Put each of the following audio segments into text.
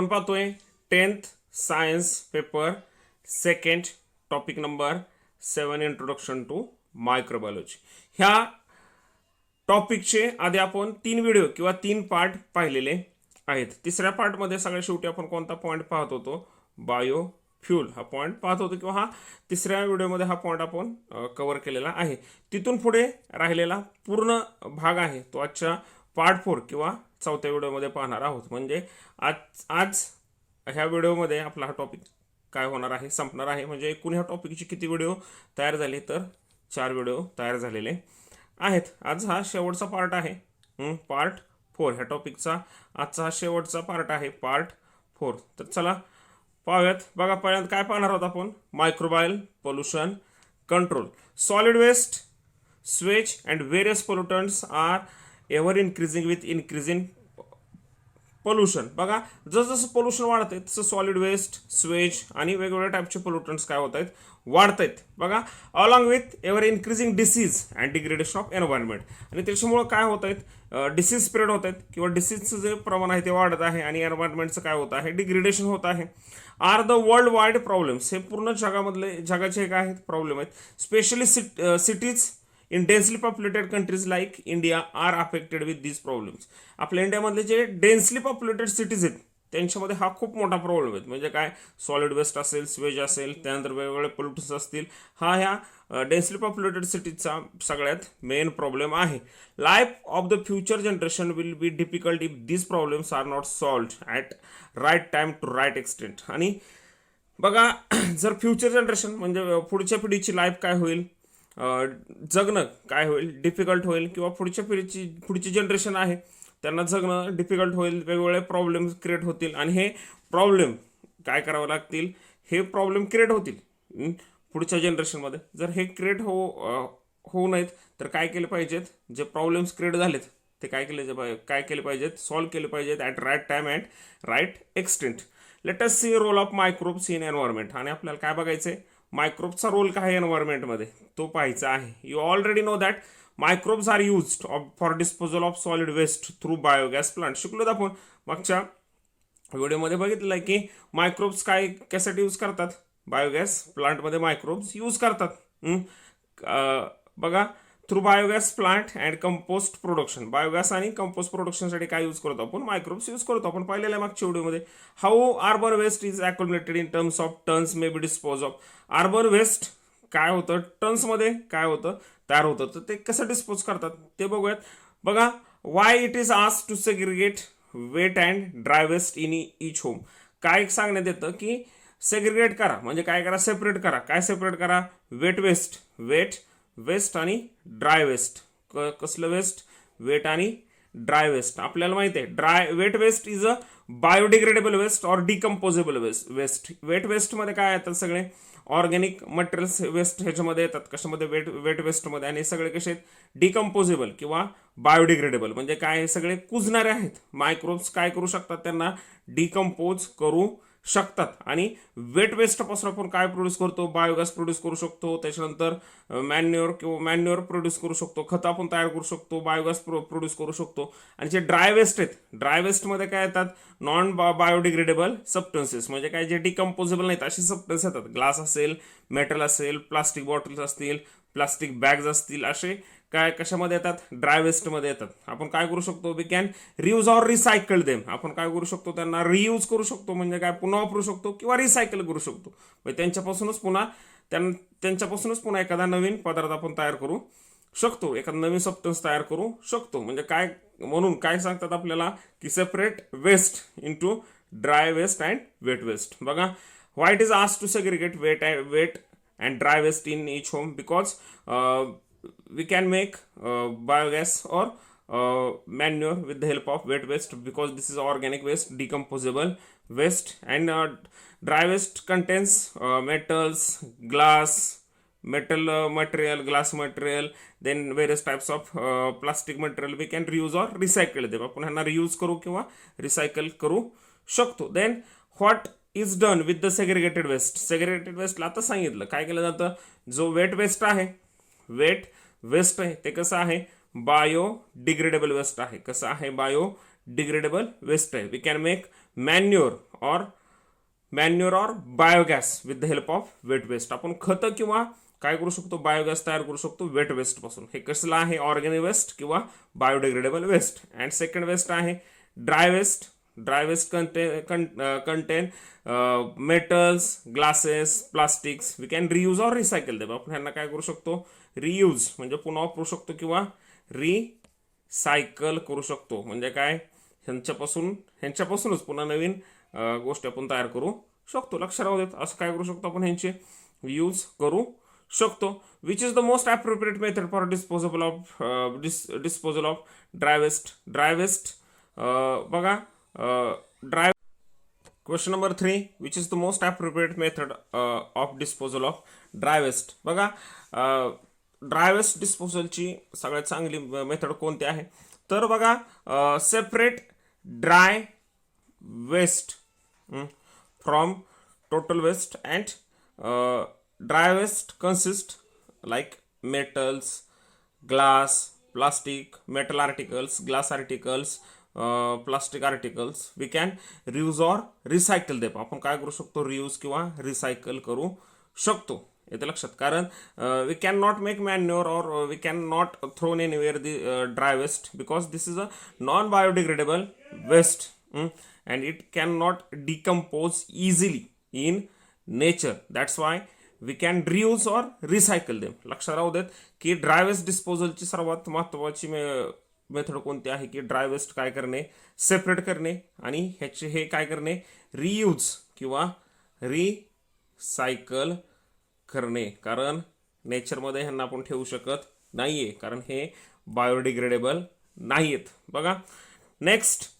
आपण पाहतोय 10th science paper second topic number 7 introduction to microbiology. ह्या टॉपिकचे आधी आपण 3 व्हिडिओ किंवा 3 पार्ट पाहिलेले आहेत. तिसऱ्या पार्टमध्ये सगळ्या शेवटी आपण कोणता पॉईंट पाहत होतो? बायो फ्यूल हा पॉईंट पाहत होतो किंवा हा तिसऱ्या व्हिडिओमध्ये हा पॉईंट आपण कव्हर केलेला आहे. तिथून पुढे राहिलेला पूर्ण भाग आहे तो आजच्या पार्ट 4 किंवा चौथ्या व्हिडिओमध्ये पाहणार आहोत. म्हणजे आज ह्या व्हिडिओमध्ये आपला हा टॉपिक काय होणार आहे, संपणार आहे. म्हणजे एकूण ह्या टॉपिकची किती व्हिडिओ तयार झाले तर 4 व्हिडिओ तयार झालेले आहेत. आज हा शेवटचा पार्ट आहे, पार्ट 4 ह्या टॉपिकचा आजचा हा शेवटचा पार्ट आहे, पार्ट 4. तर चला पाहूयात. बघा पहिल्यांदा काय पाहणार आहोत आपण? Microbial pollution control. Solid waste, sewage and various pollutants are ever increasing with increasing pollution. बघा जसं पोल्युशन वाढत आहे तसं सॉलिड वेस्ट, स्वेज आणि वेगवेगळ्या टाईपचे पोल्युटंट्स काय होत आहेत? वाढत आहेत. बघा along with ever increasing disease and degradation of environment. आणि त्याच्यामुळे काय होत आहेत? डिसीज स्प्रेड होत आहेत किंवा डिसीजचं जे प्रमाण आहे ते वाढत आहे आणि एन्व्हायरमेंटचं काय होत आहे? डिग्रेडेशन होत आहे. Are the world wide problems. हे पूर्ण जगाचे काय आहेत? प्रॉब्लेम आहेत. Specially cities in densely populated countries like India are affected with these problems. आपल्या इंडियामधले जे डेन्सली पॉप्युलेटेड सिटीज आहेत त्यांच्यामध्ये हा खूप मोठा प्रॉब्लेम आहे. म्हणजे काय? सॉलिड वेस्ट असेल, स्वेज असेल, त्यानंतर वेगवेगळे पोल्युटन्स असतील. हा ह्या डेन्सली पॉप्युलेटेड सिटीजचा सगळ्यात मेन प्रॉब्लेम आहे. Life of the future generation will be difficult if these problems are not solved at right time to right extent. आणि बघा जर फ्युचर जनरेशन म्हणजे पुढच्या पिढीची लाईफ काय होईल, जगणं काय होईल? डिफिकल्ट होईल. किंवा पुढची जनरेशन आहे त्यांना जगणं डिफिकल्ट होईल. वेगवेगळे प्रॉब्लेम क्रिएट होतील आणि हे प्रॉब्लेम काय करावं लागतील? हे प्रॉब्लेम क्रिएट होतील पुढच्या जनरेशनमध्ये. जर हे क्रिएट होऊ नयेत तर काय केले पाहिजेत? जे प्रॉब्लेम्स क्रिएट झालेत ते काय केले पाहिजेत? सॉल्व्ह केले पाहिजेत at right time and right extent. Let us see role of microbes in environment. आणि आपल्याला काय बघायचंय? मायक्रोब्सचा रोल काय आहे एन्व्हायरमेंटमध्ये तो पाहायचा आहे. You already know that microbes are used for disposal of solid waste through biogas plant. शिकलो आपण मागच्या व्हिडिओमध्ये बघितलं की मायक्रोब्स काय कशासाठी यूज करतात? बायोगॅस प्लांटमध्ये मायक्रोब्स यूज करतात. बघा through biogas plant and compost production. Biogas आणि कंपोस्ट प्रोडक्शनसाठी काय यूज करतो आपण? मायक्रोब्स यूज करतो. आपण पाहिलेलं आहे मागच्या व्हिडिओमध्ये. How urban waste is accumulated in terms of tons may be dispose off. Urban waste काय होतं? टन्समध्ये काय होतं? तयार होतं. तर ते कसं डिस्पोज करतात ते बघूयात. बघा why it is asked to segregate wet and dry waste in each home. काय सांगण्यात येतं की सेग्रिगेट करा म्हणजे काय करा? सेपरेट करा. काय सेपरेट करा? वेट वेस्ट आणि ड्राय वेस्ट. कसलं वेस्ट? वेट आणि ड्राय वेस्ट. आपल्याला माहिती आहे wet waste is a biodegradable waste or decomposable waste. Wet वेस्टमध्ये काय येतात? सगळे ऑर्गॅनिक मटेरियल्स वेस्ट ह्याच्यामध्ये येतात. कशामध्ये? वेट वेस्टमध्ये. आणि हे सगळे कसे आहेत? डिकम्पोजेबल किंवा बायोडिग्रेडेबल. म्हणजे काय? हे सगळे कुजणारे आहेत. मायक्रोब्स काय करू शकतात? त्यांना डिकम्पोज करू शकतात. आणि वेट वेस्टपासून आपण काय प्रोड्यूस करतो? बायोगॅस प्रोड्यूस करू शकतो. त्याच्यानंतर मॅन्युअर प्रोड्यूस करू शकतो. खतं आपण तयार करू शकतो. बायोगॅस प्रोड्यूस करू शकतो. आणि जे ड्राय वेस्ट आहेत, ड्राय वेस्टमध्ये काय येतात? Non biodegradable substances. म्हणजे काय? जे डिकम्पोजेबल नाहीत असे सबस्टन्स येतात. ग्लास असेल, मेटल असेल, प्लास्टिक बॉटल्स असतील, प्लास्टिक बॅग्स असतील, असे काय कशामध्ये येतात? ड्राय वेस्टमध्ये येतात. आपण काय करू शकतो? We can reuse or recycle them. आपण काय करू शकतो? त्यांना रियूज करू शकतो. म्हणजे काय? पुन्हा वापरू शकतो किंवा रिसायकल करू शकतो. म्हणजे त्यांच्यापासूनच पुन्हा एखादा नवीन पदार्थ आपण तयार करू शकतो. एखादा नवीन सबस्टन्स तयार करू शकतो. म्हणजे काय? म्हणून काय सांगतात आपल्याला की separate waste into dry waste and wet waste. बघा why it is asked to segregate wet and dry waste in each home because we can make biogas or manure with the help of wet waste because this is organic waste, decomposable waste. And dry waste contains metals, glass material, then various types of plastic material. We can reuse or recycle them. आपण ह्यांना reuse करू किंवा recycle करू शकतो. Then what is done with the segregated waste. Segregated वेस्टला आता सांगितलं काय केलं जातं? जो वेट वेस्ट आहे, वेट वेस्ट आहे ते कसं आहे? बायोडिग्रेडेबल वेस्ट आहे. कसं आहे? बायोडिग्रेडेबल वेस्ट आहे. We can make manure or biogas with the help of wet waste. आपण खतं किंवा काय करू शकतो, बायोगॅस तयार करू शकतो वेट वेस्ट पासून. हे कसलं आहे, ऑर्गॅनिक वेस्ट किंवा biodegradable waste. And second waste आहे dry waste. Dry waste contain metals, glasses, plastics. We can reuse or recycle them. आपण ह्यांना काय करू शकतो, रियूज म्हणजे पुन्हा वापरू शकतो किंवा रिसायकल करू शकतो. म्हणजे काय, ह्यांच्यापासूनच पुन्हा नवीन गोष्टी आपण तयार करू शकतो. लक्ष राहू देत. असं काय करू शकतो आपण, ह्यांचे यूज करू शकतो. Which is the most appropriate method for disposal of dry waste. Dry waste बघा, dry question number 3, which is the most appropriate method of disposal of dry waste. बघा, ड्राय वेस्ट डिस्पोजलची सगळ्यात चांगली मेथड कोणती आहे, तर बघा, separate dry waste from total waste. And dry waste consist like metals, glass, plastic, metal articles, glass articles, plastic articles. We can reuse or recycle them. आपण काय करू शकतो, रियूज किंवा रिसायकल करू शकतो. येते लक्षात. कारण we can not make manure or we can not thrown anywhere the dry waste because this is a non biodegradable waste and it cannot decompose easily in nature. That's why we can reuse or recycle them. लक्षात राहू देत की dry waste डिस्पोजलची सर्वात महत्त्वाची method कोणती आहे की dry waste काय करणे, सेपरेट करणे आणि ह्याचे हे काय करणे, रियूज किंवा रिसायकल करणे. कारण नेचरमध्ये ह्यांना आपण ठेवू शकत नाहीये, कारण हे बायोडिग्रेडेबल नाहीयेत. बघा, next,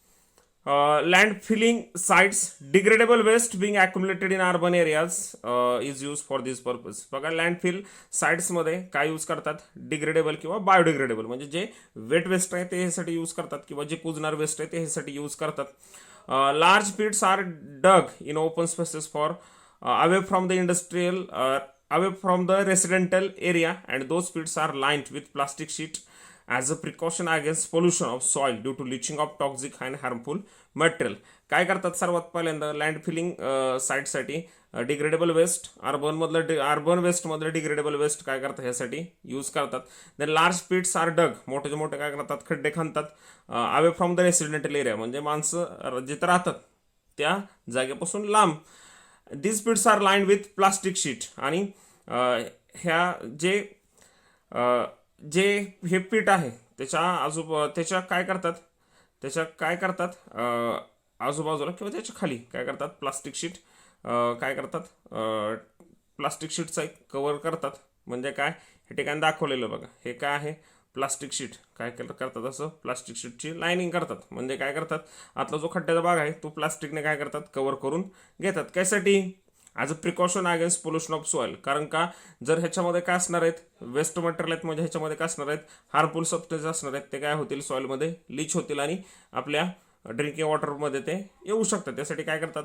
landfilling sites. Degradable waste being accumulated in urban areas is used for this purpose. बघा, लँडफिल साइट्स मध्ये काय यूज करतात, डिग्रेडेबल किंवा बायोडिग्रेडेबल. म्हणजे जे वेट वेस्ट आहे ते ह्यासाठी यूज करतात किंवा जे कुजणार वेस्ट आहे ते ह्यासाठी यूज करतात. Large pits are dug in open spaces far away from the industrial away from the residential area, and those pits are lined with plastic sheet as a precaution against pollution of soil due to leaching of toxic and harmful material. काय करतात, सर्वात पहिल्यांदा land filling साईटसाठी degradable waste, urban waste मधलं degradable waste काय करतात ह्यासाठी use करतात. Then large pits are dug, मोठे मोठे काय करतात, खड्डे खाणतात away from the residential area, म्हणजे माणसं जिथं राहतात त्या जागेपासून लांब. This pits are lined with plastic sheet. आणि ह्या जे हे पीठ आहे त्याच्या काय करतात आजूबाजूला किंवा त्याच्या खाली काय करतात, प्लास्टिक शीट काय करतात, प्लास्टिक शीटचा एक कव्हर करतात. म्हणजे काय, हे ठिकाणी दाखवलेलं बघा, हे काय आहे, प्लास्टिक शीट. काय करतात, असं प्लास्टिक शीटची लाइनिंग करतात. म्हणजे काय करतात, आतला जो खड्ड्याचा भाग आहे तो प्लास्टिकने काय करतात, कव्हर करून घेतात. त्यासाठी as a precaution against pollution of soil. कारण का, जर ह्याच्यामध्ये काय असणार आहेत, वेस्ट मटेरियल आहेत, म्हणजे ह्याच्यामध्ये काय असणार आहेत, हार्मफुल सबस्टन्स असणार आहेत, ते काय होतील, सॉइलमध्ये लीच होतील आणि आपल्या ड्रिंकिंग वॉटरमध्ये ते येऊ शकतात. त्यासाठी काय करतात,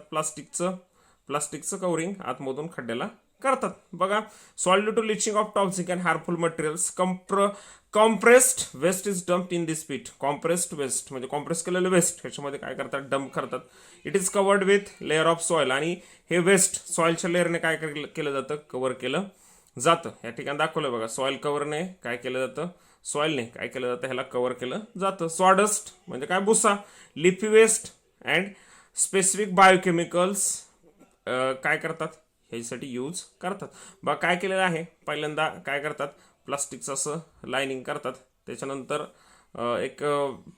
प्लास्टिकचं कवरिंग आतमधून खड्ड्याला करतात. बघा, soil due to leaching of toxic and harmful materials, compressed waste is dumped in this pit. Compressed waste म्हणजे कॉम्प्रेस केलेलं वेस्ट ह्याच्यामध्ये काय करतात, डम्प करतात. It is covered with layer of soil. आणि हे वेस्ट सॉइलच्या लेअरने काय केलं जातं, कव्हर केलं जातं. या ठिकाणी दाखवलं बघा, सॉइल कव्हरने काय केलं जातं, सॉइलने काय केलं जातं, ह्याला कव्हर केलं जातं. सॉडस्ट म्हणजे काय, भुसा. Leafy waste and specific biochemicals काय करतात, ह्याच्यासाठी यूज करतात. बघा काय केलेलं आहे, पहिल्यांदा काय करतात, प्लास्टिकचं असं लाइनिंग करतात. त्याच्यानंतर एक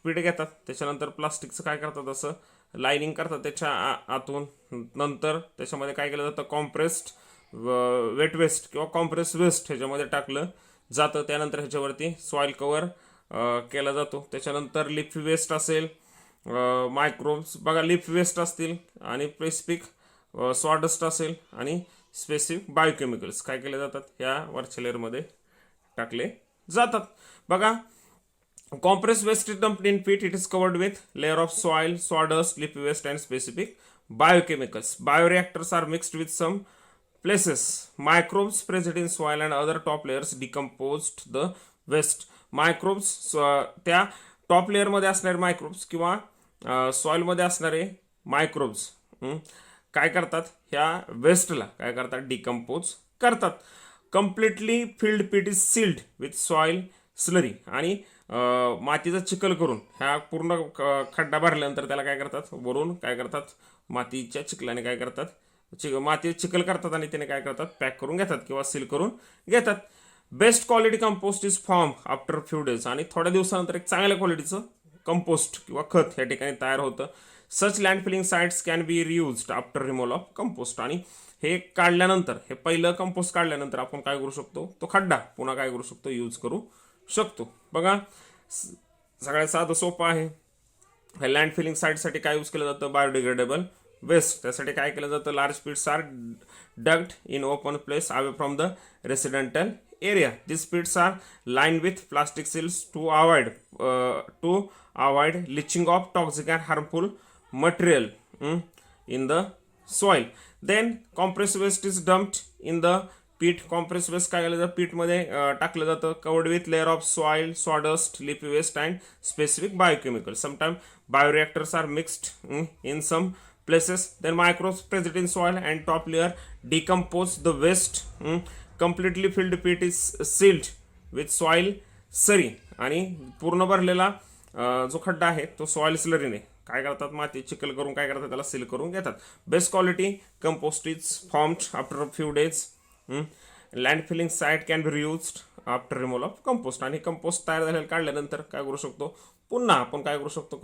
पीठ घेतात, त्याच्यानंतर प्लास्टिकचं काय करतात, असं लाइनिंग करतात त्याच्या आतून. नंतर त्याच्यामध्ये काय केलं जातं, कॉम्प्रेस्ड वेट वेस्ट किंवा कॉम्प्रेस वेस्ट ह्याच्यामध्ये टाकलं जातं. त्यानंतर ह्याच्यावरती सॉइल कव्हर केला जातो. त्याच्यानंतर लिफी वेस्ट असेल, मायक्रोब्स बघा लिफी वेस्ट असतील, आणि स्पेसिफिक सॉडस्ट असेल, आणि स्पेसिफिक बायोकेमिकल्स काय केले जातात, ह्या वरच्या लेअरमध्ये टाकले जातात. बघा, compressed waste is dumped in pit. It is covered with layer of soil, sawdust, leafy waste, and specific biochemicals. Bioreactors are mixed with some places. Microbes present in soil and other top layers decomposed the waste. Microbes त्या top layer मध्ये असणारे microbes किंवा soil मध्ये असणारे microbes काय करतात, ह्या वेस्टला काय करतात, डिकम्पोज करतात. Completely filled pit is sealed with soil slurry, आणि मातीचा चिखल करून ह्या पूर्ण खड्डा भरल्यानंतर त्याला काय करतात, वरून काय करतात, मातीच्या चिखलाने काय करतात, माती चिखल करतात आणि त्याने काय करतात, पॅक करून घेतात किंवा सील करून घेतात. Best quality compost is form after few days, आणि थोड्या दिवसानंतर एक चांगल्या क्वालिटीचं कंपोस्ट किंवा खत या ठिकाणी तयार होतं. Such land filling sites can be reused after removal of compost, आणि हे काढल्यानंतर, हे पहिलं कंपोस्ट काढल्यानंतर आपण काय करू शकतो, तो खड्डा पुन्हा काय करू शकतो, यूज करू शकतो. बघा सगळ्यात साधं सोपं आहे. लँड फिलिंग साईटसाठी काय यूज केलं जातं, बायोडिग्रेडेबल वेस्ट. त्यासाठी काय केलं जातं, large pits R डग्ड in open place away from the residential area. These pits are lined with plastic seals to avoid leaching of toxic and harmful material in the soil. Then compressed waste is dumped in the pit. Compressed waste काय केलं जातं, pit मध्ये टाकलं जातं, covered with layer of soil, sawdust, leafy waste and specific biochemicals. Sometimes bioreactors are mixed in some places. Then microbes present in soil and top layer decompose the waste. Completely filled pit is sealed with soil सरी, आणि पूर्ण भरलेला जो खड्डा आहे तो soil स्लरीने काय करतात, माती चिखल करून काय करतात, त्याला सील करून घेतात. Best quality compost is formed after few days. Land filling site can be reused after removal of compost, आणि कंपोस्ट तयार झालेलं काढल्यानंतर काय करू शकतो, पुन्हा आपण काय करू शकतो,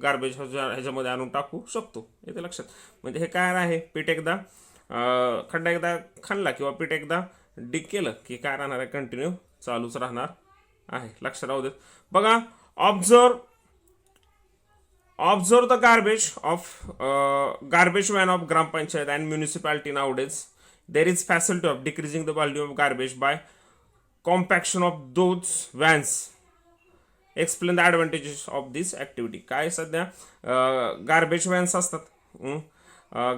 गार्बेज ह्याच्यामध्ये आणून टाकू शकतो. येते लक्षात. म्हणजे हे काय आहे, पीठ एकदा खड्डा एकदा खाल्ला किंवा पीठ एकदा डिग केलं की काय राहणार आहे, कंटिन्यू चालूच राहणार आहे. लक्ष राहू देत. बघा observe the garbage van of gram panchayat and municipality nowadays. There is facility of decreasing the volume of garbage by compaction of those vans. Explain the advantages of this activity. काय सध्या गार्बेज व्हॅन्स असतात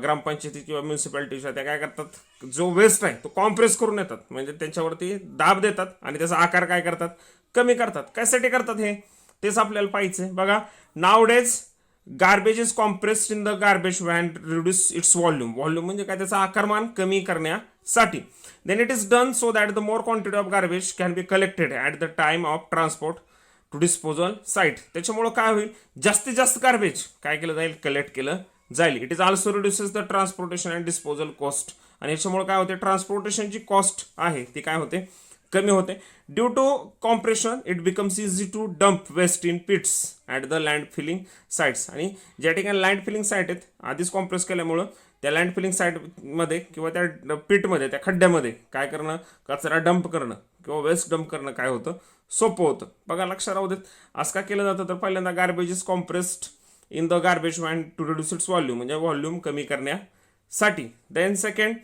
ग्रामपंचायती किंवा म्युन्सिपॅलिटीच्या, त्या काय करतात, जो वेस्ट आहे तो कॉम्प्रेस करून येतात, म्हणजे त्यांच्यावरती दाब देतात आणि त्याचा आकार काय करतात, कमी करतात. कशासाठी करतात हे, तेच आपल्याला पाहिजे. बघा nowadays garbage is compressed in the garbage van reduce its volume. Volume म्हणजे काय, त्याचा आकारमान कमी करण्यासाठी. Then it is done so that the more quantity of garbage can be collected at the time of transport to disposal site. त्याच्यामुळं काय होईल, जास्तीत जास्त गार्बेज काय केलं जाईल, कलेक्ट केलं जाईल. It is also reduces the transportation and disposal cost, आणि याच्यामुळे काय होते, ट्रान्सपोर्टेशनची कॉस्ट आहे ती काय होते, कमी होते. Due to compression it becomes easy to dump waste in pits at the land filling sites. आणि ज्या ठिकाणी लँड फिलिंग साईट आहेत आधीच कॉम्प्रेस केल्यामुळं त्या लँड फिलिंग साईटमध्ये किंवा त्या पिटमध्ये, त्या खड्ड्यामध्ये काय करणं, कचरा डंप करणं किंवा वेस्ट डंप करणं काय होतं, सोपं होतं. बघा लक्षात राहू देत. असं का केलं जातं, तर पहिल्यांदा garbage is compressed in the garbage van to reduce its volume, म्हणजे व्हॉल्यूम कमी करण्यासाठी. Then second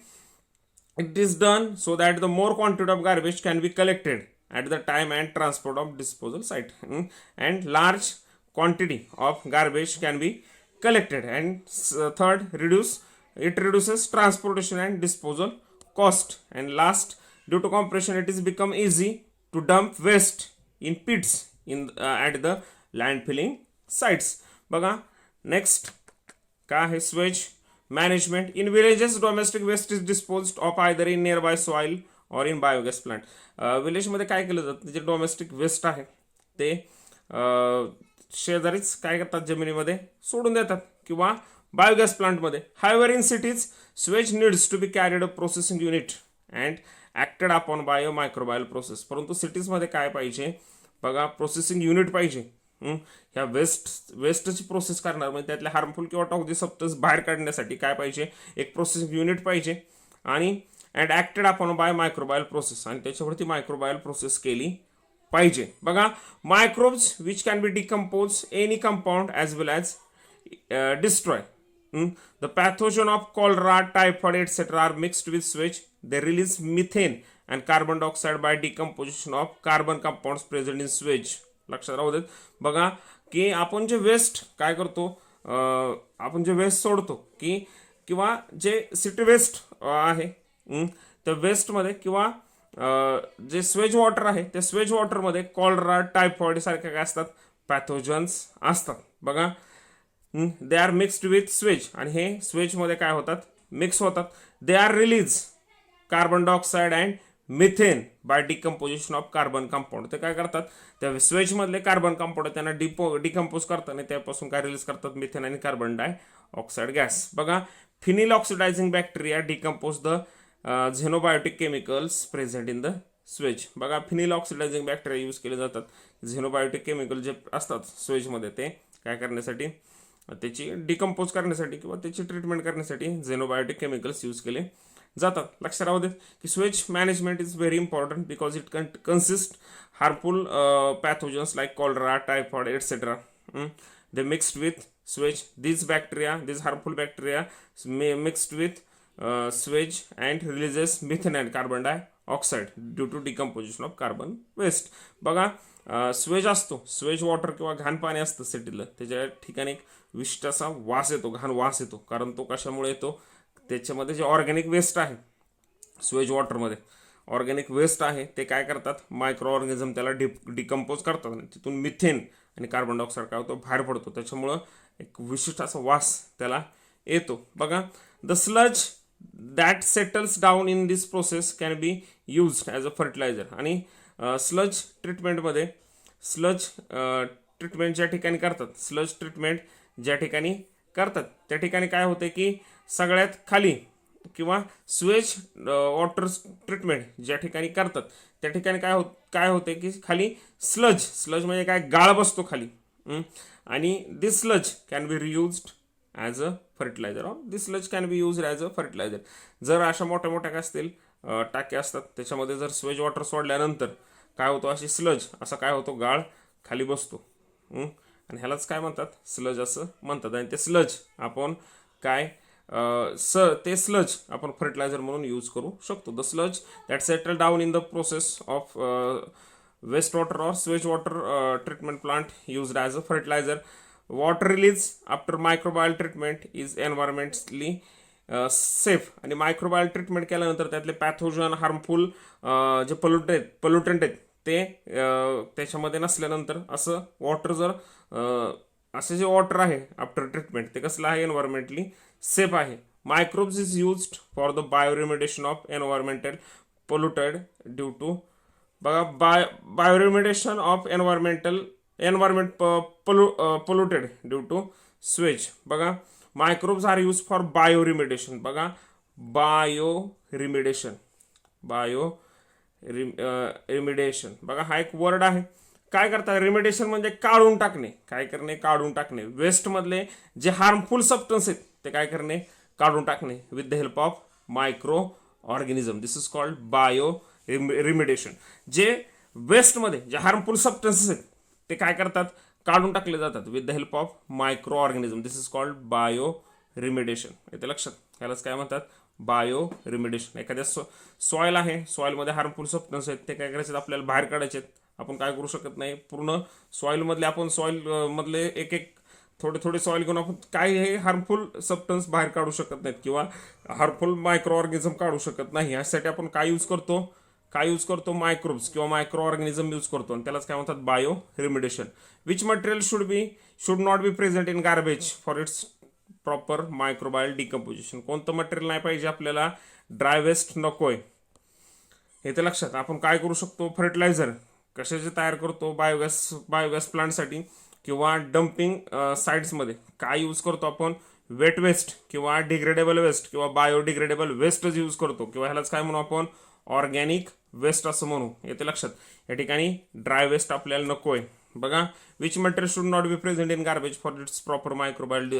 it is done so that the more quantity of garbage can be collected at the time and transport of disposal site. And large quantity of garbage can be collected. And third reduces transportation and disposal cost. And last, due to compression it is become easy to dump waste in pits at the landfilling sites. बघा next काय आहे, sewage management. In villages domestic waste is disposed of either in nearby soil or in biogas plant. विलेजमध्ये काय केलं जातं, जे domestic waste आहे ते शेजारीच काय करतात, जमिनीमध्ये सोडून देतात किंवा बायोगॅस प्लांटमध्ये. However in cities sewage needs to be carried a processing unit and acted upon by a microbial process. परंतु सिटीजमध्ये काय पाहिजे, बघा प्रोसेसिंग युनिट पाहिजे. ह्या वेस्टची प्रोसेस करणार, म्हणजे त्यातले हार्मफुल किंवा टॉक्सिक सबस्टन्स बाहेर काढण्यासाठी काय पाहिजे, एक प्रोसेसिंग युनिट पाहिजे. आणि and acted upon bye मायक्रोबायल process, आणि त्याच्यावरती मायक्रोबायल प्रोसेस केली पाहिजे. बघा microbes which can be decompose any compound as well as destroy. The pathogen of cholera, typhoid, etc. are mixed with swage. They release methane and carbon dioxide by decomposition of carbon compounds present in swage. लक्षात राहू देत. बघा की आपण जे waste काय करतो, आपण जे वेस्ट सोडतो की किंवा जे सिटी वेस्ट आहे त्या वेस्टमध्ये किंवा जे स्वेज वॉटर आहे त्या स्वेज वॉटरमध्ये कॉलरा, टायफॉइड सारखे काय असतात, पॅथोजन्स असतात. बघा they are mixed with sewage, आणि हे स्वेजमध्ये काय होतात, मिक्स होतात. They are release carbon dioxide and methane by decomposition of carbon compound. ते काय करतात, त्या स्वेजमधले कार्बन कंपाऊंड त्यांना डिकम्पोज करतात आणि त्यापासून काय रिलीज करतात, मिथेन आणि कार्बन डायऑक्साईड गॅस. बघा, phenyl oxidizing bacteria decompose the xenobiotic chemicals present in the sewage. बघा, फिनिल ऑक्सिडायझिंग बॅक्टेरिया यूज केले जातात झेनोबायोटिक केमिकल जे असतात स्वेजमध्ये, ते काय करण्यासाठी, त्याची डिकम्पोज करण्यासाठी किंवा त्याची ट्रीटमेंट करण्यासाठी झेनोबायोटिक केमिकल्स यूज केले जातात. लक्षात राहू देत की sewage management is very important because it consist harmful pathogens like cholera, typhoid etcetera. They mixed with swage. These harmful bacteria mixed with swage and releases methane and carbon dioxide due to decomposition of carbon waste. बघा, Suez असतो, Suez water किंवा घाण पाणी असतं सिटीला, त्याच्या ठिकाणी एक विशिष्ट असा वास येतो, घाण वास येतो. कारण तो कशामुळे येतो, त्याच्यामध्ये जे ऑर्गॅनिक वेस्ट आहे स्वेज वॉटरमध्ये, ऑर्गॅनिक वेस्ट आहे ते काय करतात, मायक्रो ऑर्गॅनिझम त्याला डिकम्पोज करतात आणि तिथून मिथेन आणि कार्बन डायऑक्साईड काय होतो, बाहेर पडतो. त्याच्यामुळं एक विशिष्ट असा वास त्याला येतो. बघा, the sludge that settles down in this process can be used as a fertiliser. आणि स्लज ट्रीटमेंटमध्ये, स्लज ट्रीटमेंट ज्या ठिकाणी करतात, स्लज ट्रीटमेंट ज्या ठिकाणी करतात त्या ठिकाणी काय होते की सगळ्यात खाली, किंवा स्वेज वॉटर ट्रीटमेंट ज्या ठिकाणी करतात त्या ठिकाणी काय होते की खाली स्लज म्हणजे काय, गाळ बसतो खाली. आणि this sludge can be reused as a fertiliser, or this sludge can be used as a fertiliser. जर अशा मोठ्या मोठ्या काय असतील टाक्या असतात, त्याच्यामध्ये जर स्वेज वॉटर सोडल्यानंतर काय होतो, अशी स्लज असा काय होतो, गाळ खाली बसतो. आणि ह्यालाच काय म्हणतात, स्लज असं म्हणतात. आणि ते स्लज आपण काय, ते स्लज आपण फर्टिलायझर म्हणून यूज करू शकतो. The sludge that settle down in the process of waste water or swage water treatment plant used as a fertilizer. Water release after microbial treatment is environmentally safe. आणि मायक्रोबायल treatment केल्यानंतर त्यातले pathogen, harmful जे pollutant आहेत ते त्याच्यामध्ये नसल्यानंतर असं water जर असे जे वॉटर आहे आफ्टर ट्रीटमेंट ते कसलं आहे, एन्व्हायरमेंटली सेफ आहे. Microbes is used for the bioremediation of environmental polluted due to. बघा, bioremediation of environment polluted due to sewage. बघा, microbes are use for bioremediation. बघा, रिमिडिएशन. बघा, हा एक वर्ड आहे. काय करतात, रिमिडिएशन म्हणजे काढून टाकणे. काय करणे, काढून टाकणे. वेस्ट मधले जे हार्मफुल सबस्टन्स आहेत ते काय करणे, काढून टाकणे with the help of micro organism. This is called bio remediation. जे वेस्टमध्ये जे हार्मफुल सबस्टन्सेस आहेत ते काय करतात, काढून टाकले जातात with the help of micro organism. This is called bio remediation. येते लक्षात, यालाच काय म्हणतात, बायो रिमिडिएशन. एखाद्या सॉईल आहे, सॉईलमध्ये हार्मफुल सबस्टन्स आहेत ते काय करायचे, आपल्याला बाहेर काढायचे आहेत. आपण काय करू शकत नाही, पूर्ण सॉईलमधले आपण सॉईलमधले एक थोडे सॉईल घेऊन आपण काय हे हार्मफुल सबस्टन्स बाहेर काढू शकत नाहीत किंवा हार्मफुल मायक्रो ऑर्गॅनिझम काढू शकत नाही. यासाठी आपण काय यूज करतो, मायक्रोब्स किंवा मायक्रो ऑर्गॅनिझम यूज करतो. आणि त्यालाच काय म्हणतात, bio remediation. Which material should not be present in garbage for its proper microbial decomposition. कोणतं मटेरियल नाही पाहिजे आपल्याला, ड्राय वेस्ट नकोय. हे ते लक्षात. आपण काय करू शकतो, फर्टिलायझर कशाचे तयार करतो, बायोगॅस प्लांटसाठी किंवा डम्पिंग साईट्समध्ये काय यूज करतो आपण, वेट वेस्ट किंवा डिग्रेडेबल वेस्ट किंवा बायोडिग्रेडेबल वेस्टच यूज करतो, किंवा ह्यालाच काय म्हणू आपण, ऑर्गॅनिक वेस्ट असं म्हणू. येते लक्षात. या ठिकाणी ड्राय वेस्ट आपल्याला नकोय. बघा, which material should not be present in garbage for its proper microbial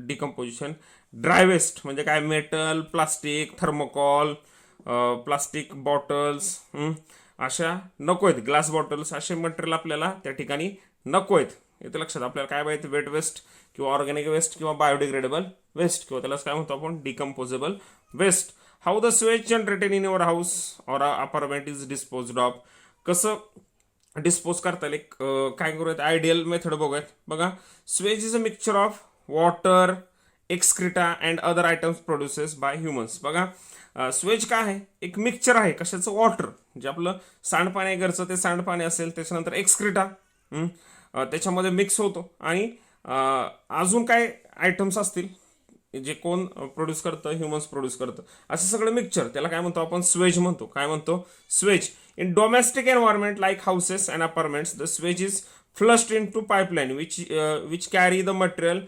decomposition. Dry waste म्हणजे काय, metal, plastic, thermocol, plastic bottles अशा नको आहेत, ग्लास बॉटल्स असे मटेरियल आपल्याला त्या ठिकाणी नको आहेत. येते लक्षात. आपल्याला काय पाहिजे, वेट वेस्ट किंवा ऑर्गॅनिक वेस्ट किंवा बायोडिग्रेडेबल वेस्ट किंवा त्यालाच काय म्हणतो आपण, decomposable waste. How the sewage generated in your house or apartment is disposed of. कसं डिस्पोज करता येईल, काय करूयात, आयडियल मेथड बघूयात. बघा, sewage is a mixture of water, excreta and other items produces by humans. बघा, स्वेज काय आहे, एक मिक्सचर आहे कशाचं, वॉटर, जे आपलं सांडपाणी घरचं ते सांडपाणी असेल, त्याच्यानंतर एक्सक्रिटा त्याच्यामध्ये मिक्स होतो, आणि अजून काय आयटम्स असतील जे कोण प्रोड्यूस करतं, ह्युमन्स प्रोड्यूस करतं, असं सगळं मिक्सचर त्याला काय म्हणतो आपण, स्वेज म्हणतो. काय म्हणतो, sewage. In domestic environment like houses and apartments the sewage is flushed into pipeline which carry the material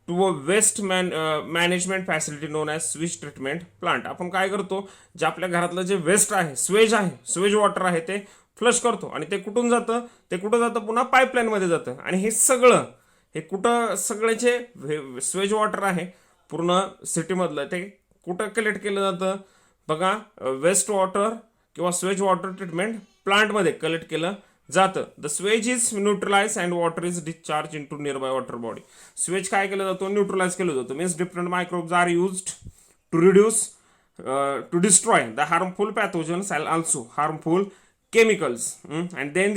to a waste management facility known as sewage treatment plant. आपण काय करतो, जे आपल्या घरातलं जे वेस्ट आहे, स्वेज वॉटर आहे, ते फ्लश करतो आणि ते कुठून जातं, पुन्हा पाईपलाईनमध्ये जातं. आणि हे सगळं हे कुठं, सगळ्याचे स्वेज वॉटर आहे पूर्ण सिटीमधलं, ते कुठं कलेक्ट केलं जातं बघा, वेस्ट वॉटर किंवा स्वेज वॉटर ट्रीटमेंट प्लांटमध्ये कलेक्ट केलं जातं. The sewage is neutralize and water is discharge into nearby water body. Sewage काय केलं जातं, न्यूट्रलाइज केलं जातं. Means different microbes are used to reduce to destroy the harmful pathogens and also harmful chemicals, and then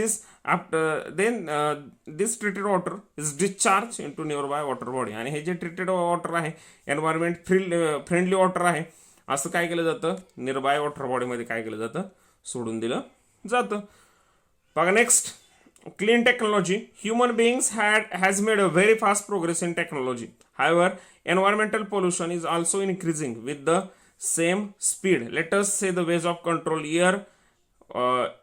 this treated water is discharged into nearby water body. आणि हे जे treated water आहे, environment friendly water आहे, असं काय केलं जातं, nearby water बॉडीमध्ये काय केलं जातं, सोडून दिलं जातं. बघा next, clean technology. Human बिंग्स has made a very fast progress in technology. However, environmental pollution is also increasing with the same speed. Let us say the ways of control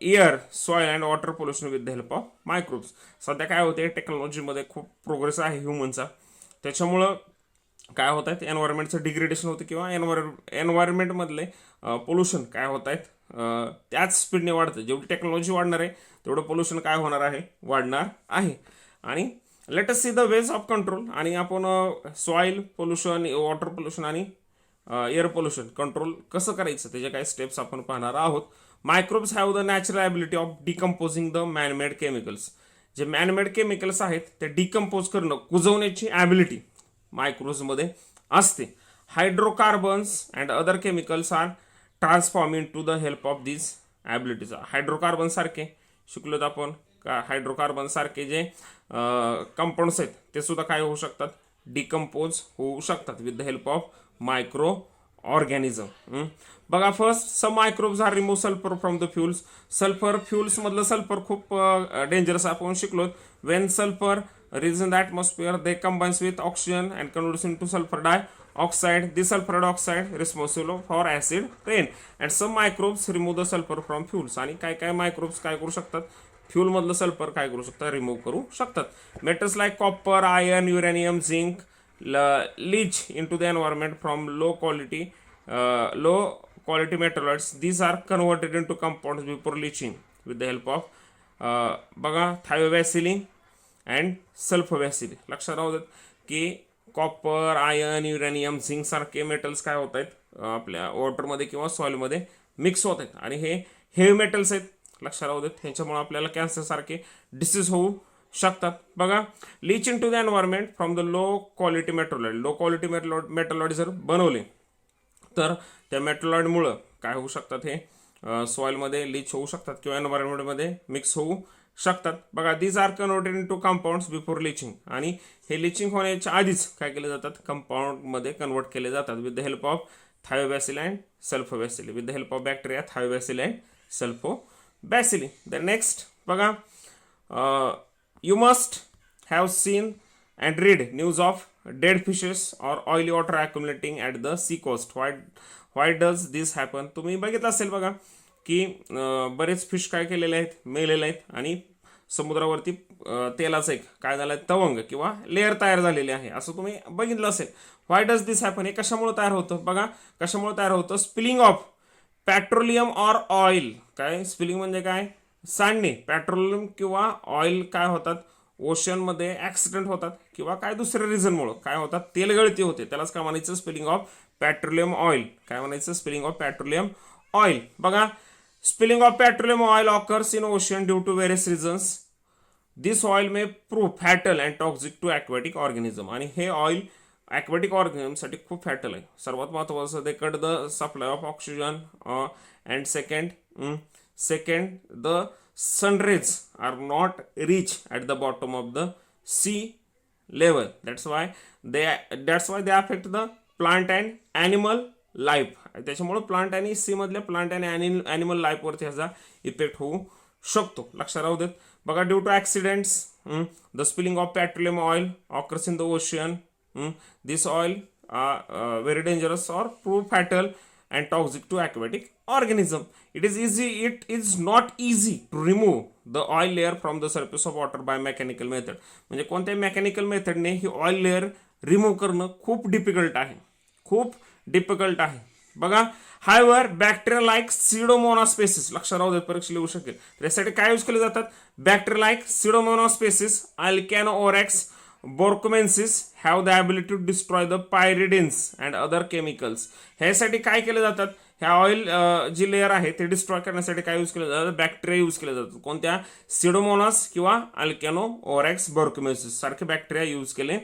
air, soil and water pollution with the help of microbes. सध्या काय होते, टेक्नॉलॉजीमध्ये खूप progress आहे ह्युमनचा, त्याच्यामुळं काय होत आहेत, एन्व्हायरमेंटचं डिग्रेडेशन होतं किंवा एन्व्हायरमेंटमधले पोल्युशन काय होत आहेत, त्याच स्पीडने वाढतं. जेवढी टेक्नॉलॉजी वाढणार आहे तेवढं पोल्युशन काय होणार आहे, वाढणार आहे. आणि let us see the ways of control. आणि आपण सॉइल पोल्युशन, वॉटर पोल्युशन आणि एअर पोल्युशन कंट्रोल कसं करायचं, त्याचे काही स्टेप्स आपण पाहणार आहोत. Microbes have the natural ability of decomposing the manmade chemicals. जे मॅनमेड केमिकल्स आहेत ते डिकम्पोज करणं, कुजवण्याची ॲबिलिटी मायक्रोब्समध्ये असते. Hydrocarbons and other chemicals are transform into the help of this abilities. Hydrocarbon सारखे शिकलोत आपण का, हायड्रोकार्बन सारखे जे कंपाऊंड्स आहेत ते सुद्धा काय होऊ शकतात, डिकम्पोज होऊ शकतात with the help of micro organism. बघा first, some microbes are remove sulphur from the fuels. Sulphur, fuels मधलं सल्फर खूप डेंजरस आपण शिकलो. When sulphur rise in the atmosphere they combines with oxygen and converts into sulphur dioxide. This sulphur dioxide responsible for acid rain and some microbes remove the sulphur from fuels. आणि काय काय microbes काय करू शकतात, fuel मधलं sulphur काय करू शकतात, रिमूव्ह करू शकतात. Metals like copper, iron, uranium, zinc leach into the environment from low quality metalloids. These are converted into compounds before leaching with the help of बघा thiobacilli and sulfobacilli. लक्षात राहू देत की कॉपर, आयर्न, युरेनियम, झिंक सारखे metals काय होत आहेत आपल्या वॉटरमध्ये किंवा सॉइलमध्ये मिक्स होत आहेत आणि हे हेवी मेटल्स आहेत. लक्षात राहू देत, ह्याच्यामुळे आपल्याला कॅन्सर सारखे डिसीज होऊ शकतात. बघा, leach into the environment from the low quality metalloid. Low quality metalloid जर बनवले तर त्या मेट्रोलॉइडमुळं काय होऊ शकतात, हे सॉइलमध्ये लीच होऊ शकतात किंवा एन्व्हायरमेंटमध्ये मिक्स होऊ शकतात. बघा, these are converted into compounds before leaching. आणि हे लिचिंग होण्याच्या आधीच काय केले जातात, कंपाऊंडमध्ये कन्वर्ट केले जातात with the help of thiobacilli and sulfobacilli. With the help of bacteria thiobacilli and sulfobacilli. The next बघा, you must have seen and read news of dead fishes or oily water accumulating at the sea coast. Why does this happen? तुम्ही बघितलं असेल बघा की बरेच fish काय केलेले आहेत, मेलेले आहेत आणि समुद्रावरती तेलाचं एक काय झालं, तवंग किंवा लेअर तयार झालेली आहे, असं तुम्ही बघितलं असेल. व्हाय डज दिस हॅपन? हे कशामुळे तयार होतं बघा, कशामुळे तयार होतं, spilling of petroleum or oil. काय स्पिलिंग म्हणजे काय, सांडणे. पेट्रोलियम किंवा ऑइल काय होतात, ओशनमध्ये ॲक्सिडेंट होतात किंवा काय दुसऱ्या रिझनमुळं काय होतात, तेलगळती होते, त्यालाच काय म्हणायचं, स्पिलिंग ऑफ पेट्रोलियम ऑइल. काय म्हणायचं, स्पिलिंग ऑफ पेट्रोलियम ऑइल. बघा, spilling of petroleum oil occurs in ocean due to various reasons. This oil may prove fatal and toxic to aquatic organism. आणि हे ऑइल ॲक्वॅटिक ऑर्गॅनिझमसाठी खूप fatal आहे. सर्वात महत्त्वाचं, they cut the supply of oxygen and second the sun rays are not reach at the bottom of the sea level. That's why they affect the plant and animal life. त्याच्यामुळे plant आणि sea मधल्या plant आणि animal लाईफवरती ह्याचा effect होऊ शकतो. लक्षात राहू देत. बघा, due to accidents the spilling of petroleum oil occurs in the ocean. This oil very dangerous or prove fatal and toxic to aquatic organism. It is not easy to remove the oil layer from the surface of water by mechanical method. म्हणजे कोणत्याही mechanical मेथडने ही oil layer remove करणं खूप difficult आहे. बघा, हायवर bacteria like Pseudomonas spaces, लक्षात राहू देत, परीक्षा लिहू शकेल. त्यासाठी काय यूज केले जातात? Bacteria like Pseudomonas species Alcanivorax borkumensis have the ability to destroy the pyridines and other chemicals. ह्यासाठी काय केले जातात? ह्या ऑइल जी लेअर आहे ते डिस्ट्रॉय करण्यासाठी काय यूज केलं जातं? बॅक्टेरिया यूज केले जातात. कोणत्या? सिडोमोनास किंवा अल्कॅनोओरॅक्स बोर्कोमेन्सिस सारखे बॅक्टेरिया यूज केले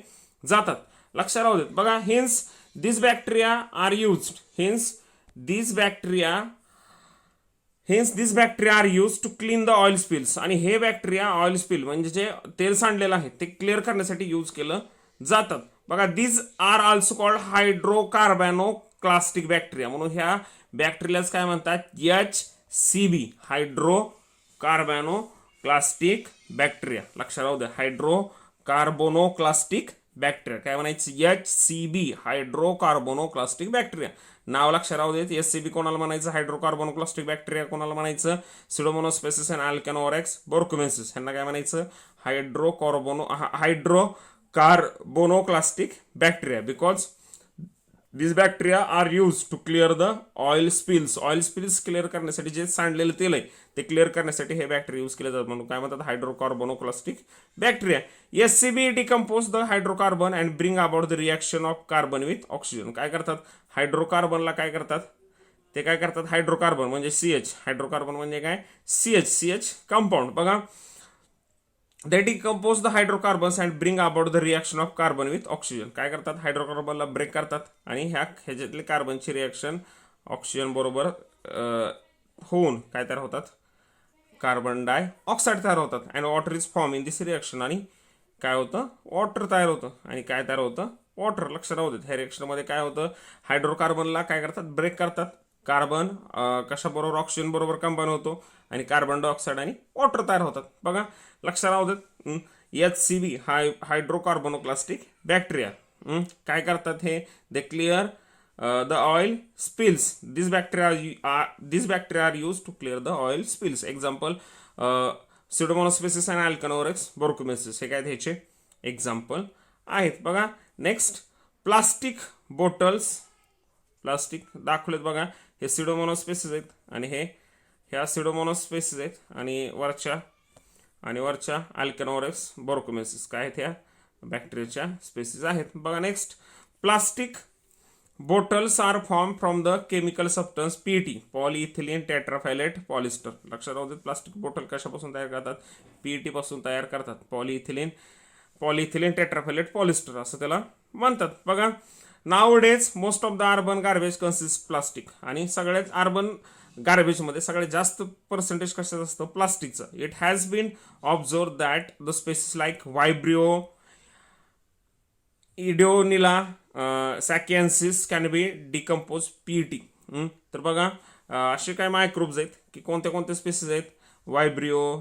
जातात. लक्षात राहू देत. बघा, hence this bacteria are used. This bacteria are use to clean the oil spills. आणि हे बॅक्टेरिया ऑइल स्पिल म्हणजे जे तेल सांडलेलं आहे ते क्लिअर करण्यासाठी यूज केलं जातात. बघा, this are also called hydrocarbonoclastic bacteria. म्हणून ह्या बॅक्टेरियालाच काय म्हणतात? HCB, hydrocarbonoclastic bacteria. लक्षात राहू द्या, हायड्रोकार्बोनोक्लास्टिक बॅक्टेरिया काय म्हणायचं? HCB, hydrocarbonoclastic bacteria. नाव लक्षात राहू देत. HCB कोणाला म्हणायचं? हायड्रोकार्बोनोक्लास्टिक बॅक्टेरिया कोणाला म्हणायचं? सिडोमोनास स्पेसिस अँड अल्कॅनोओरॅक्स बोर्कोमेन्सिस ह्यांना काय म्हणायचं? Hydrocarbonoclastic bacteria. Because this bacteria are use to clear the oil spills. Oil spills clear करण्यासाठी जे सांडलेलं तेल आहे ते क्लिअर करण्यासाठी हे बॅक्टेरिया यूज केले जातात. म्हणून काय म्हणतात? Hydrocarbonoclastic bacteria. HCB decompose the hydrocarbon and bring about the reaction of carbon with oxygen. काय करतात? हायड्रोकार्बनला काय करतात? ते काय करतात? हायड्रोकार्बन म्हणजे CH. हायड्रोकार्बन म्हणजे काय? CH compound. बघा, they decompose the hydrocarbons and bring about the reaction of carbon with oxygen. काय करतात? हायड्रोकार्बनला ब्रेक करतात आणि ह्याच्यातले कार्बनची रिएक्शन ऑक्सिजन बरोबर होऊन काय तयार होतात? कार्बन डाय ऑक्साईड तयार होतात. And water is form in this reaction. आणि काय होतं? वॉटर तयार होतं. आणि काय तयार होतं? वॉटर. लक्षात राहू देत. ह्या रिएक्शनमध्ये काय होतं? हायड्रोकार्बनला काय करतात? ब्रेक करतात. कार्बन कशाबरोबर? ऑक्सिजन बरोबर कंबाईन होतो आणि कार्बन डायऑक्साईड आणि वॉटर तयार होतात. बघा, लक्षात राहू देत. HCB हायड्रोकार्बोनोक्लास्टिक बॅक्टेरिया काय करतात? हे they clear the oil spills. This bacteria are use to clear the oil spills. Example Pseudomonas species and Alcanivorax borkumensis हे काय ह्याचे एक्झाम्पल आहेत. बघा, नेक्स्ट प्लास्टिक बॉटल्स. प्लास्टिक दाखवलेत. बघा, हे सिडोमोनास स्पेसिस आहेत आणि ह्या सिडोमोनास स्पेसिस आहेत आणि वरच्या अल्कॅनोओरॅक्स बोर्कोमेन्सिस काय आहेत? ह्या बॅक्टेरियाच्या स्पेसिस आहेत. बघा, next plastic bottles are form from the chemical substance PET, polyethylene terephthalate polyester. लक्षात राहू देत. प्लास्टिक बॉटल कशापासून तयार करतात? PET पासून तयार करतात. पॉलिइथिलीन टेट्राफॅलेट पॉलिस्टर असं त्याला म्हणतात. बघा, nowadays most of the urban garbage consist plastic. आणि सगळ्यात अर्बन गार्बेजमध्ये सगळ्यात जास्त पर्सेंटेज कशाचं असतं? प्लास्टिकचं. It has been observe that the species like Vibrio, Ideonella, sakaiensis can be decompose PET. तर बघा, असे काय मायक्रोब्स आहेत की कोणत्या स्पेसिस आहेत? व्हायब्रिओ,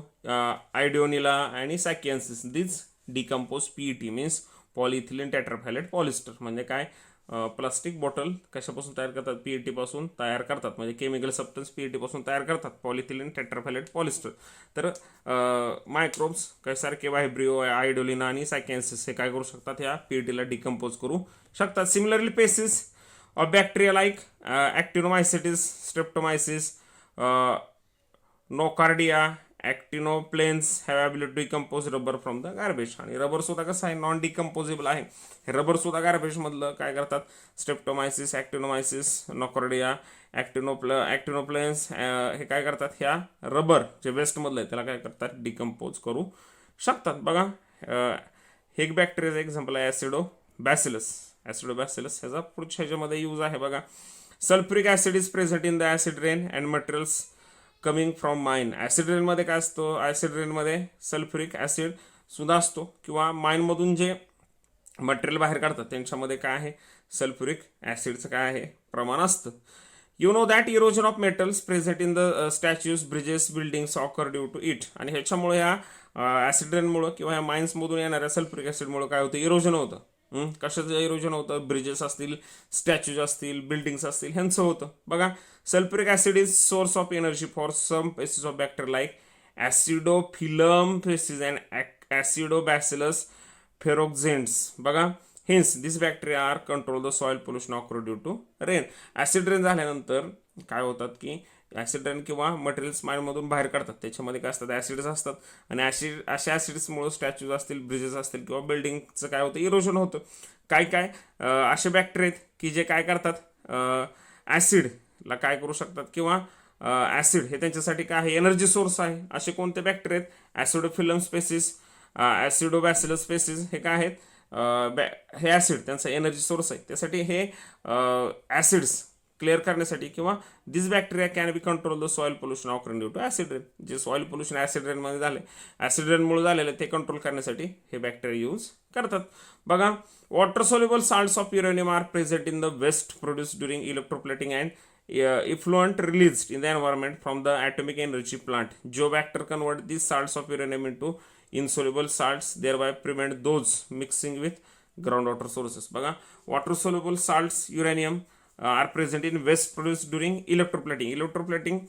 आयडिओनिला आणि सॅकियन्सिस. दिस decompose PET means पॉलिइथिलीन terephthalate polyester. म्हणजे काय? प्लास्टिक बॉटल कशापासून तयार करतात? PET पासून तयार करतात. म्हणजे केमिकल सबस्टन्स PET पासून तयार करतात. पॉलिइथिलीन टेट्राफॅलेट पॉलिस्टर. तर मायक्रोब्स कशासारखे व्हायब्रिओ, आयडिओलिना आणि सॅकियन्सिस हे काय करू शकतात? ह्या PET ला डिकम्पोज करू शकतात. Similarly species of bacteria like Actinomycetes, Streptomyces, Nocardia, Actinoplanes have ability to decompose rubber from the garbage. आणि रबर सुद्धा कसं आहे? नॉन डिकम्पोजेबल आहे. हे रबर सुद्धा गार्बेजमधलं काय करतात? स्ट्रेप्टोमायसिस, ॲक्टिनोमायसिस, नोकार्डिया, ॲक्टिनोप्लेन्स हे काय करतात? ह्या रबर जे वेस्टमधलं आहे त्याला काय करतात? डिकम्पोज करू शकतात. बघा, हे एक बॅक्टेरियाचं एक्झाम्पल आहे ॲसिडोबॅसिलस. ह्याचा पुढच्या ह्याच्यामध्ये यूज आहे. बघा, sulphuric acid is present in the acid rain and materials coming from mine. Acid रेनमध्ये काय असतो? ॲसिड रेनमध्ये सल्फ्युरिक ॲसिड सुद्धा असतो किंवा माइनमधून जे मटेरियल बाहेर काढतात त्यांच्यामध्ये काय आहे? सल्फ्युरिक ॲसिडचं काय आहे? प्रमाण असतं. You know that erosion of metals present in the statues, bridges, buildings occur due to it. आणि ह्याच्यामुळे ह्या ऍसिड रेनमुळे किंवा ह्या माइन्समधून येणाऱ्या सल्फ्युरिक ऍसिडमुळे काय होतं, इरोजन होतं. कशाचं इरोजन होतं? ब्रिजेस असतील, स्टॅच्यूज असतील, बिल्डिंग्स असतील, ह्यांचं होतं. बघा, sulphuric acid is source of energy for some species of bacteria like acidophilum species and acidobacillus ferrooxidans. बघा, hence this bacteria are control the soil pollution occur due to rain. Acid rain झाल्यानंतर काय होतात की acid rain किंवा materials माइनमधून बाहेर काढतात. त्याच्यामध्ये काय असतात? ऍसिड्स असतात. आणि अशा ऍसिड्समुळे स्टॅच्यूज असतील, ब्रिजेस असतील किंवा बिल्डिंगचं काय होतं, इरोजन होतं. काय काय असे बॅक्टेरिया आहेत की जे काय करतात, ऍसिडला काय करू शकतात किंवा ऍसिड हे त्यांच्यासाठी काय आहे, एनर्जी सोर्स आहे. असे कोणते बॅक्टेरिया आहेत? ऍसिडोफिलम स्पेसीस, ऍसिडोबॅसिलस स्पेसीस हे काय आहेत, हे ऍसिड त्यांचा एनर्जी सोर्स आहे. त्यासाठी हे ऍसिड्स क्लिअर करण्यासाठी किंवा this bacteria can be control the soil pollution occurring due to acid rain. जे सॉइल पोल्युशन ऍसिड रेनमध्ये झाले, ऍसिड रेनमुळे झालेले, ते कंट्रोल करण्यासाठी हे बॅक्टेरिया यूज करतात. बघा, water soluble salts of uranium are present in the waste produce during electroplating and effluent released in the environment from the atomic energy plant. Geobacter convert these salts of uranium into insoluble salts, thereby prevent those mixing with groundwater sources. बघा, water soluble salts uranium are present in waste produced during electroplating.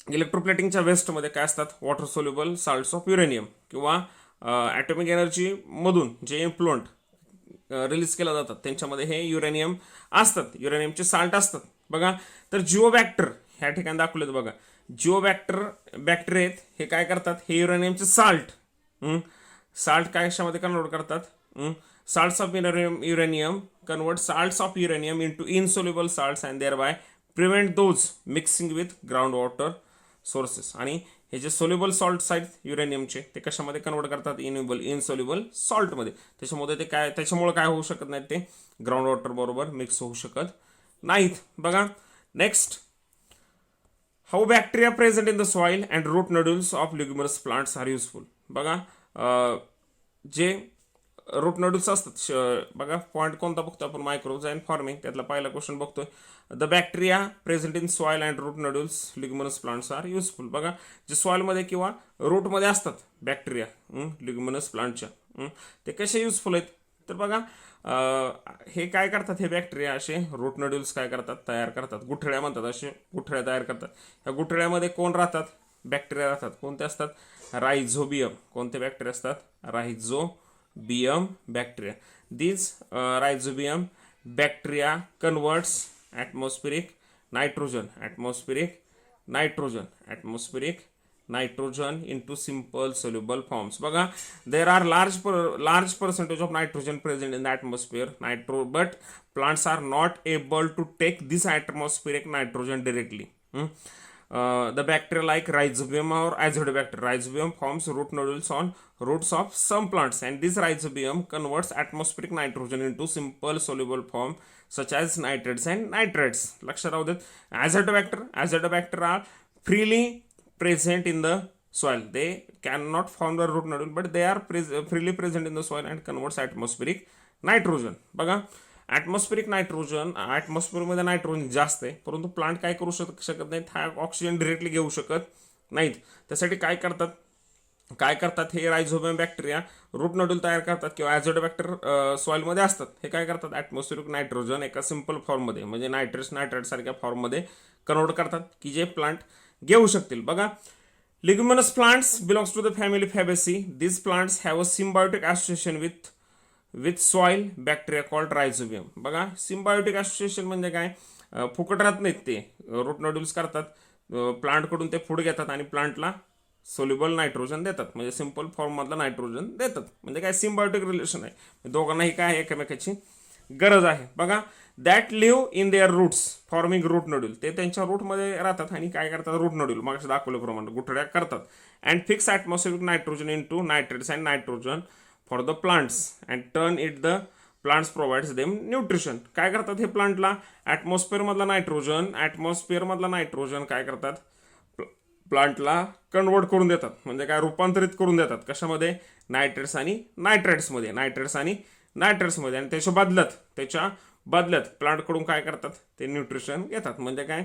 इलेक्ट्रोप्लेटिंगच्या वेस्टमध्ये काय असतात? Water soluble salts of uranium किंवा atomic energy मधून जे influential release केला जातात त्यांच्यामध्ये हे युरेनियम असतात, युरेनियमचे साल्ट असतात. बघा, तर जिओबॅक्टर ह्या ठिकाणी दाखवलेत. बघा, जिओबॅक्टर बॅक्टेरिया आहेत, हे काय करतात? हे युरेनियमचे साल्ट काय कशामध्ये कन्वर्ट करतात? Salts of uranium convert salts of uranium into insoluble salts and thereby prevent those mixing with ground water sources. आणि हे जे सोल्युबल सॉल्ट्स आहेत युरेनियमचे, ते कशामध्ये कन्वर्ट करतात? इनसोल्युबल सॉल्टमध्ये. त्याच्यामुळे काय होऊ शकत नाहीत? ते ग्राउंड वॉटर बरोबर मिक्स होऊ शकत नाहीत. बघा, next, how bacteria present in the soil and root nodules of leguminous plants are useful. बघा, जे रूट नोड्यूल्स असतात, बघा पॉईंट कोणता बघतो आपण? Microbes and farming. त्यातला पहिला क्वेश्चन बघतोय. The bacteria present in soil and root nodules leguminous plants are useful. बघा, जे सॉइलमध्ये किंवा रूटमध्ये असतात बॅक्टेरिया लिग्युमिनस प्लांटच्या, ते कसे युजफुल आहेत? तर बघा, हे काय करतात? हे बॅक्टेरिया असे रूट नोड्यूल्स काय करतात? तयार करतात. गुठळ्या म्हणतात, असे गुठळ्या तयार करतात. ह्या गुठळ्यामध्ये कोण राहतात? बॅक्टेरिया राहतात. कोणते असतात? रायझोबियम. कोणते बॅक्टेरिया असतात? Rhizobium bacteria. This rhizobium bacteria converts atmospheric nitrogen into simple soluble forms. बघा, there are large percentage of nitrogen present in the atmosphere, but plants are not able to take this atmospheric nitrogen directly. The bacteria like rhizobium or azotobacter. Rhizobium forms root nodules on roots of some plants, and this rhizobium converts atmospheric nitrogen into simple soluble form such as nitrates and nitrates. लक्षात राहू देत. Azotobacter are freely present in the soil. They cannot form the root nodule, but they are freely present in the soil and converts atmospheric nitrogen. बघा, atmospheric nitrogen, ॲटमॉस्फिअरमध्ये nitrogen जास्त आहे, परंतु plant काय करू शकत नाहीत? हा ऑक्सिजन डिरेक्टली घेऊ शकत नाहीत. त्यासाठी काय करतात? हे रायझोबियम बॅक्टेरिया रूट नोड्यूल तयार करतात किंवा ॲझोटोबॅक्टर सॉइलमध्ये असतात. हे काय करतात? ॲटमॉस्फेरिक नायट्रोजन एका सिंपल फॉर्ममध्ये म्हणजे नायट्रेट सारख्या फॉर्ममध्ये कन्वर्ट करतात की जे प्लांट घेऊ शकतील. बघा, leguminous plants belongs to the family Fabaceae. This plants have a symbiotic association with soil bacteria called rhizobium. बघा, सिम्बायोटिक असोसिएशन म्हणजे काय? फुकट राहत नाहीत ते. रूट नोड्यूल्स करतात, प्लांटकडून ते फूड घेतात आणि प्लांटला सोल्युबल नायट्रोजन देतात, म्हणजे सिंपल फॉर्ममधलं नायट्रोजन देतात. म्हणजे काय? सिम्बायोटिक रिलेशन आहे. दोघांनाही काय आहे? एकमेकाची गरज आहे. बघा, that live in their roots forming root nodule. ते त्यांच्या रूटमध्ये राहतात आणि काय करतात? रूट नोड्यूल मग दाखवल्याप्रमाणे गुठळ्या करतात. And fix atmospheric nitrogen into nitrates and nitrogen for the plants and turn it the plants provides them nutrition. काय करतात हे प्लांटला? ॲटमॉस्फिअरमधला नायट्रोजन काय करतात? प्लांटला कन्वर्ट करून देतात, म्हणजे काय? रूपांतरित करून देतात. कशामध्ये? नायट्रेट्स आणि नायट्रेट्समध्ये. आणि त्याच्या बदल्यात प्लांटकडून काय करतात, ते न्यूट्रिशन घेतात. म्हणजे काय,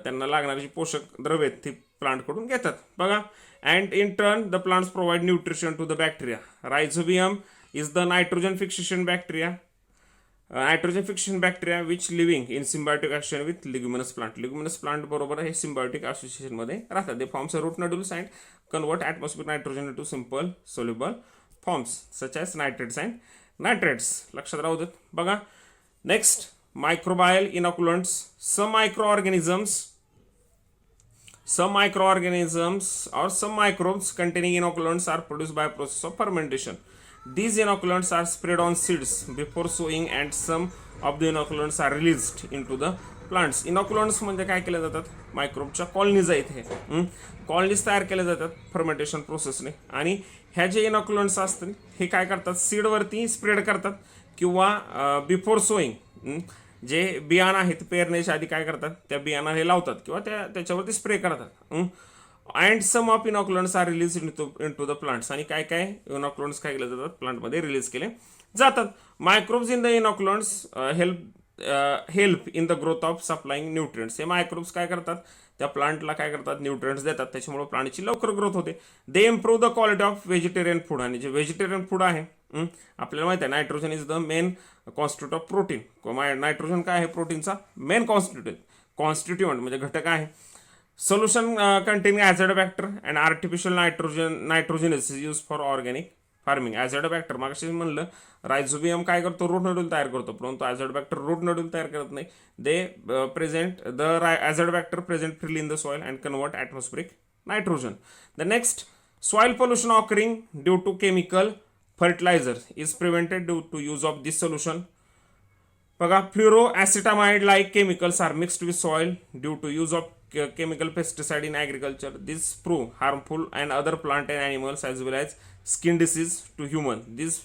त्यांना लागणारी जी पोषक द्रव्ये आहेत ती प्लांटकडून घेतात. बघा, and in turn the plants provide nutrition to the bacteria. Rhizobium is the nitrogen fixation bacteria. Nitrogen fixation bacteria which living in symbiotic action with leguminous plant. Leguminous plant बरोबर हे सिम्बायोटिक असोसिएशनमध्ये राहतात. They forms root nodules and convert atmosphere nitrogen into simple soluble forms such as nitrates and nitrates. लक्षात राहू देत. बघा, next, microbial inoculants. Some microorganisms or some microbes containing inoculants are produced by process of fermentation. These inoculants are spread on seeds before sowing and some of the inoculants are released into the plants. Inoculants म्हणजे काय केले जातात, मायक्रोबच्या colonies आहेत. हे colonies तयार केल्या जातात fermentation प्रोसेसने. आणि ह्या जे इनॉक्युलंट्स असतात हे काय करतात, सीडवरती स्प्रेड करतात किंवा बिफोर सोईंग जे बियाणं आहेत पेरण्याच्या आधी काय करतात, त्या बियाणा हे लावतात किंवा त्याच्यावरती स्प्रे करतात. And some of inoculants are release into the plants. आणि काय काय इनॉक्युलंट्स काय केले जातात, प्लांटमध्ये रिलीज केले जातात. Microbes in the inoculants help in the growth of supplying nutrients. हे मायक्रोब्स काय करतात, त्या प्लांटला काय करतात, न्यूट्रिएंट्स देतात. त्याच्यामुळे प्लांटची लवकर ग्रोथ होते. They improve the quality of vegetarian food. आणि जे व्हेजिटेरियन फूड आहे, आपल्याला माहिती आहे nitrogen is the main constitute of protein. Nitrogen काय आहे, प्रोटीनचा मेन कॉन्स्टिट्यूएंट म्हणजे घटक आहे. Solution containing Azotobacter and artificial nitrogen is use for organic farming. Azotobacter मागाशी म्हणलं, रायझोबियम काय करतो, रूट नोड्यूल तयार करतो, परंतु ॲझोडोबॅक्टर रूट नोड्यूल तयार करत नाही. They present the Azotobacter present freely in the soil and convert atmospheric nitrogen. The next, soil pollution occurring due to chemical fertilizer is prevented due to use of this solution. बघा, fluoroacetamide like chemicals are mixed with soil due to use of chemical pesticide in agriculture. These prove harmful and other plant and animals as well as skin disease to human. These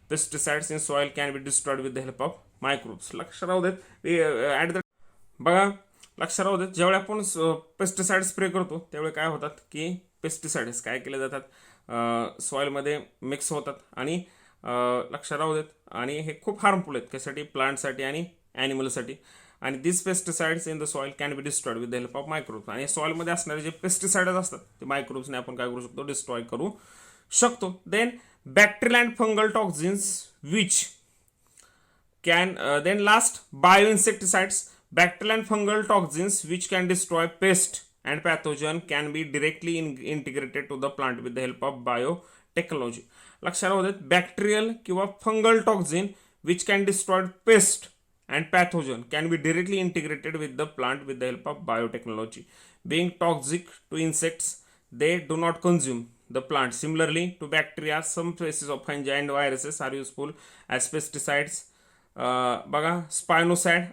pesticides in soil can be destroyed with the help of microbes. लक्ष राहू देत. बघा, लक्ष राहू देत, ज्यावेळी आपण pesticide spray करतो त्यावेळी काय होतात की पेस्टिसाइड्स काय केले जातात, सॉइलमध्ये मिक्स होतात. आणि लक्ष राहू देत, आणि हे खूप हार्मफुल आहेत कशासाठी, प्लांटसाठी आणि ॲनिमलसाठी. आणि this pesticides in the soil can be destroyed with the help of microbes. आणि सॉइलमध्ये असणारे जे पेस्टिसाइड्स असतात ते मायक्रोब्सने आपण काय करू शकतो, डिस्ट्रॉय करू शकतो. Then bacterial and fungal toxins which can then last bioinsecticides. Bacterial and fungal toxins which can destroy pest and pathogen can be directly integrated to the plant with the help of biotechnology. लक्षात राहू देत, bacterial किंवा fungal toxin which can destroy pest and pathogen can be directly integrated with the plant with the help of biotechnology. Being toxic to insects, they do not consume the plant. Similarly to bacteria, some species of fungi and viruses are useful as pesticides. बघा, spinosad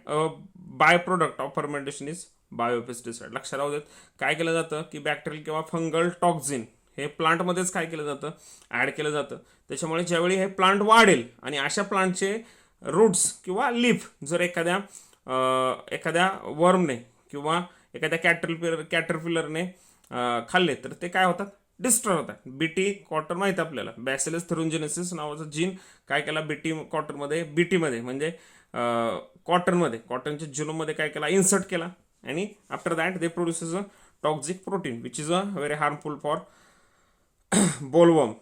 by product of fermentation is biopesticide. लक्षात राहू देत, काय केलं जातं की bacterial किंवा fungal toxin हे प्लांटमध्येच काय केलं जातं, ॲड केलं जातं. त्याच्यामुळे ज्यावेळी हे प्लांट वाढेल आणि अशा प्लांटचे रूट्स किंवा लीफ जर एखाद्या वर्मने किंवा एखाद्या कॅटरपिलरने खाल्ले तर ते काय होतात, डिस्ट्रॉय होतात. बीटी कॉटन माहिती आपल्याला, बॅसिलस थेरुंजेनेसिस नावाचा जीन काय केला बीटीमध्ये म्हणजे कॉटनच्या जिनोममध्ये काय केला, इन्सर्ट केला. आणि after that they produces a toxic protein which is a very harmful for bollworm.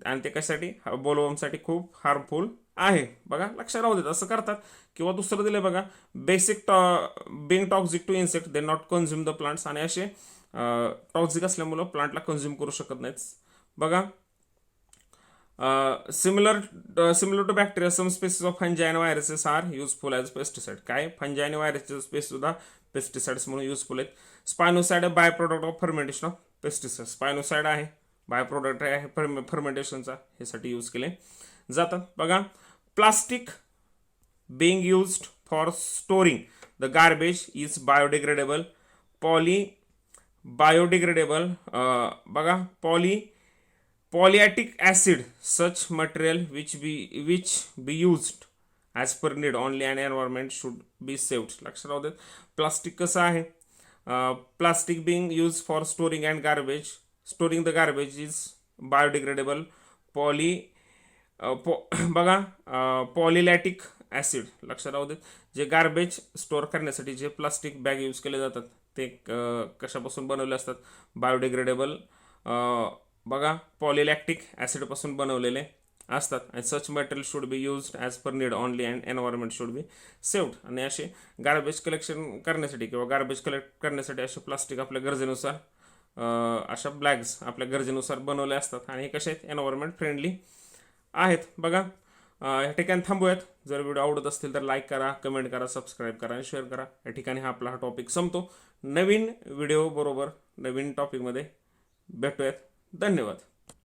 आणि ते कशासाठी, बोलवर्मसाठी खूप हार्मफुल आहे. बघा, लक्षात राहू देत, असं करतात. किंवा दुसरं दिलं बघा, basic being toxic to insect they not consume the plants. आणि असे टॉक्झिक असल्यामुळं प्लांटला कन्झ्युम करू शकत नाहीत. बघा, similar to bacteria some species of fungi and viruses are useful as pesticide. काय, फंजाई आणि व्हायरसचे स्पेस सुद्धा पेस्टिसाइड्स म्हणून युजफुल आहेत. Spinosad by product of fermentation of pesticide. Spinosad आहे बाय प्रोडक्ट आहे फर्मेंटेशनचा, ह्यासाठी यूज केले जातात. बघा, plastic being used for storing the garbage is biodegradable. बघा, polyatic acid such material which be used as per need only and environment should be saved. लक्षात राहू देत, प्लास्टिक कसं आहे, plastic being used for storing the garbage is biodegradable. बघा, polylactic acid लक्षात राहू देत. जे गार्बेज स्टोअर करण्यासाठी जे प्लास्टिक बॅग यूज केले जातात ते कशापासून बनवले असतात, बायोडिग्रेडेबल बघा पॉलिलॅक्टिक ॲसिडपासून बनवलेले असतात. आणि such material should be used as per need only and environment should be saved. आणि असे गार्बेज कलेक्शन करण्यासाठी किंवा गार्बेज कलेक्ट करण्यासाठी असे प्लास्टिक आपल्या गरजेनुसार अशा ब्लॅग्स आपल्या गरजेनुसार बनवले असतात आणि हे कसे आहेत, एन्व्हायरमेंट फ्रेंडली आहेत. बघा या ठिकाणी थांबूयात. जर व्हिडिओ आवडत असतील तर लाईक करा, कमेंट करा, सबस्क्राईब करा आणि शेअर करा. या ठिकाणी हा टॉपिक संपतो. नवीन व्हिडिओ बरोबर नवीन टॉपिकमध्ये भेटूयात. धन्यवाद.